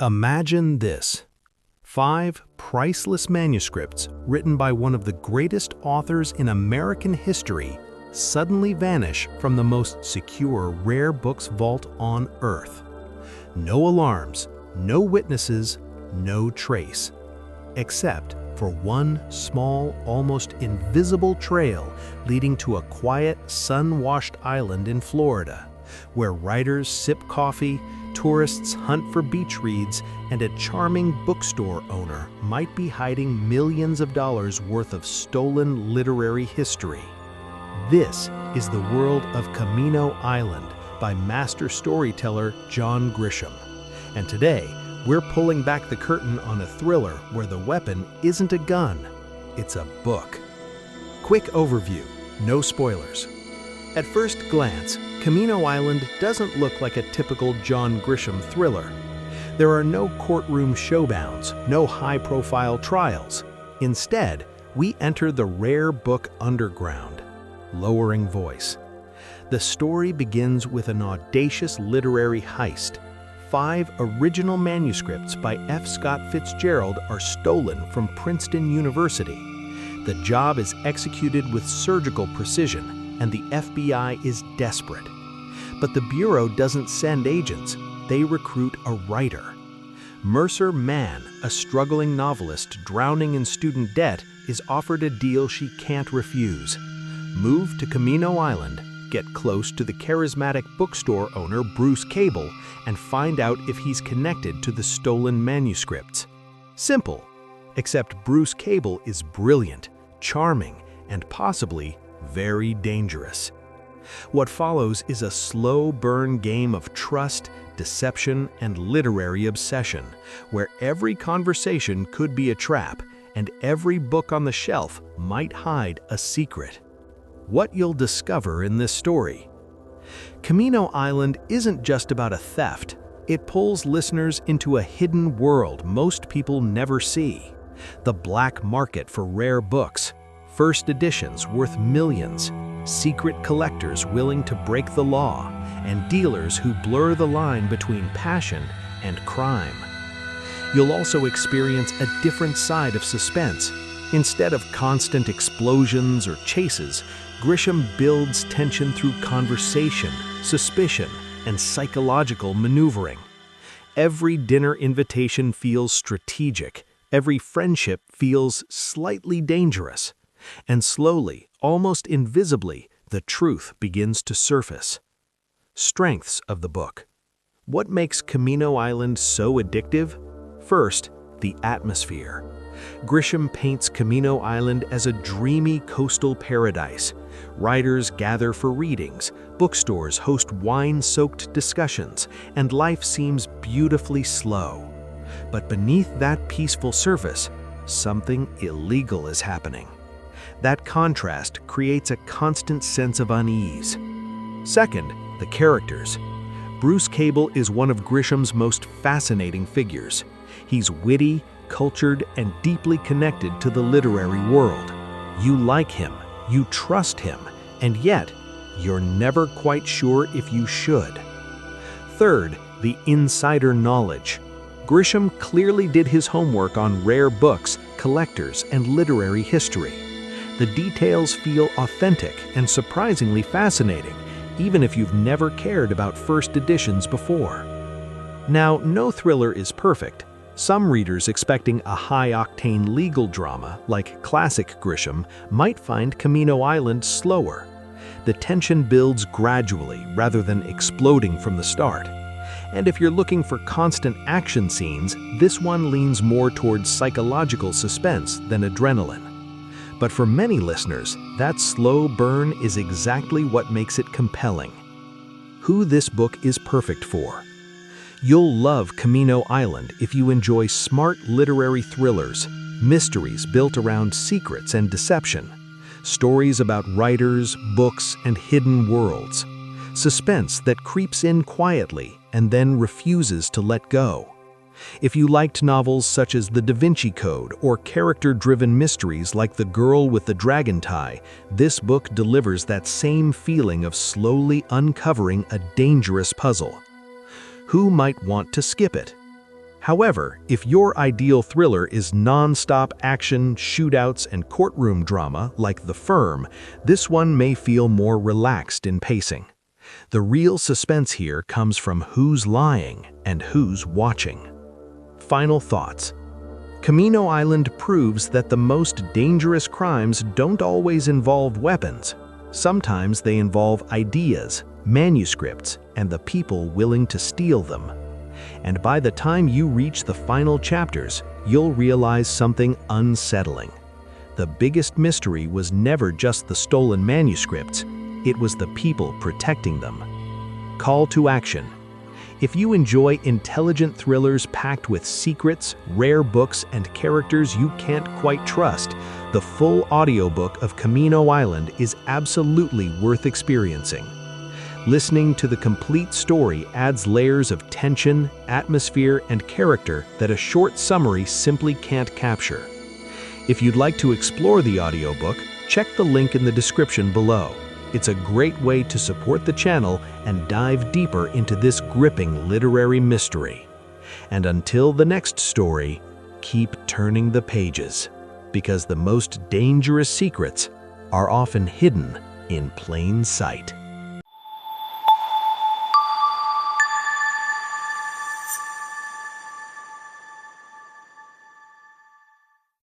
Imagine this: 5 priceless manuscripts written by one of the greatest authors in American history suddenly vanish from the most secure rare books vault on Earth. No alarms, no witnesses, no trace, except for one small, almost invisible trail leading to a quiet, sun-washed island in Florida, where writers sip coffee, tourists hunt for beach reads, and a charming bookstore owner might be hiding millions of dollars worth of stolen literary history. This is the world of Camino Island by master storyteller John Grisham. And today, we're pulling back the curtain on a thriller where the weapon isn't a gun, it's a book. Quick overview, no spoilers. At first glance, Camino Island doesn't look like a typical John Grisham thriller. There are no courtroom showdowns, no high-profile trials. Instead, we enter the rare book underground. Lowering voice. The story begins with an audacious literary heist. 5 original manuscripts by F. Scott Fitzgerald are stolen from Princeton University. The job is executed with surgical precision, and the FBI is desperate. But the Bureau doesn't send agents, they recruit a writer. Mercer Mann, a struggling novelist drowning in student debt, is offered a deal she can't refuse. Move to Camino Island, get close to the charismatic bookstore owner Bruce Cable, and find out if he's connected to the stolen manuscripts. Simple, except Bruce Cable is brilliant, charming, and possibly very dangerous. What follows is a slow-burn game of trust, deception, and literary obsession, where every conversation could be a trap, and every book on the shelf might hide a secret. What you'll discover in this story. Camino Island isn't just about a theft. It pulls listeners into a hidden world most people never see. The black market for rare books, first editions worth millions, secret collectors willing to break the law, and dealers who blur the line between passion and crime. You'll also experience a different side of suspense. Instead of constant explosions or chases, Grisham builds tension through conversation, suspicion, and psychological maneuvering. Every dinner invitation feels strategic. Every friendship feels slightly dangerous. And slowly, almost invisibly, the truth begins to surface. Strengths of the book. What makes Camino Island so addictive? First, the atmosphere. Grisham paints Camino Island as a dreamy coastal paradise. Writers gather for readings, bookstores host wine-soaked discussions, and life seems beautifully slow. But beneath that peaceful surface, something illegal is happening. That contrast creates a constant sense of unease. Second, the characters. Bruce Cable is one of Grisham's most fascinating figures. He's witty, cultured, and deeply connected to the literary world. You like him, you trust him, and yet, you're never quite sure if you should. Third, the insider knowledge. Grisham clearly did his homework on rare books, collectors, and literary history. The details feel authentic and surprisingly fascinating, even if you've never cared about first editions before. Now, no thriller is perfect. Some readers expecting a high-octane legal drama, like classic Grisham, might find Camino Island slower. The tension builds gradually rather than exploding from the start. And if you're looking for constant action scenes, this one leans more towards psychological suspense than adrenaline. But for many listeners, that slow burn is exactly what makes it compelling. Who this book is perfect for. You'll love Camino Island if you enjoy smart literary thrillers, mysteries built around secrets and deception, stories about writers, books, and hidden worlds, suspense that creeps in quietly and then refuses to let go. If you liked novels such as The Da Vinci Code or character-driven mysteries like The Girl with the Dragon Tie, this book delivers that same feeling of slowly uncovering a dangerous puzzle. Who might want to skip it? However, if your ideal thriller is non-stop action, shootouts, and courtroom drama like The Firm, this one may feel more relaxed in pacing. The real suspense here comes from who's lying and who's watching. Final thoughts. Camino Island proves that the most dangerous crimes don't always involve weapons. Sometimes they involve ideas, manuscripts, and the people willing to steal them. And by the time you reach the final chapters, you'll realize something unsettling. The biggest mystery was never just the stolen manuscripts, it was the people protecting them. Call to action. If you enjoy intelligent thrillers packed with secrets, rare books, and characters you can't quite trust, the full audiobook of Camino Island is absolutely worth experiencing. Listening to the complete story adds layers of tension, atmosphere, and character that a short summary simply can't capture. If you'd like to explore the audiobook, check the link in the description below. It's a great way to support the channel and dive deeper into this gripping literary mystery. And until the next story, keep turning the pages, because the most dangerous secrets are often hidden in plain sight.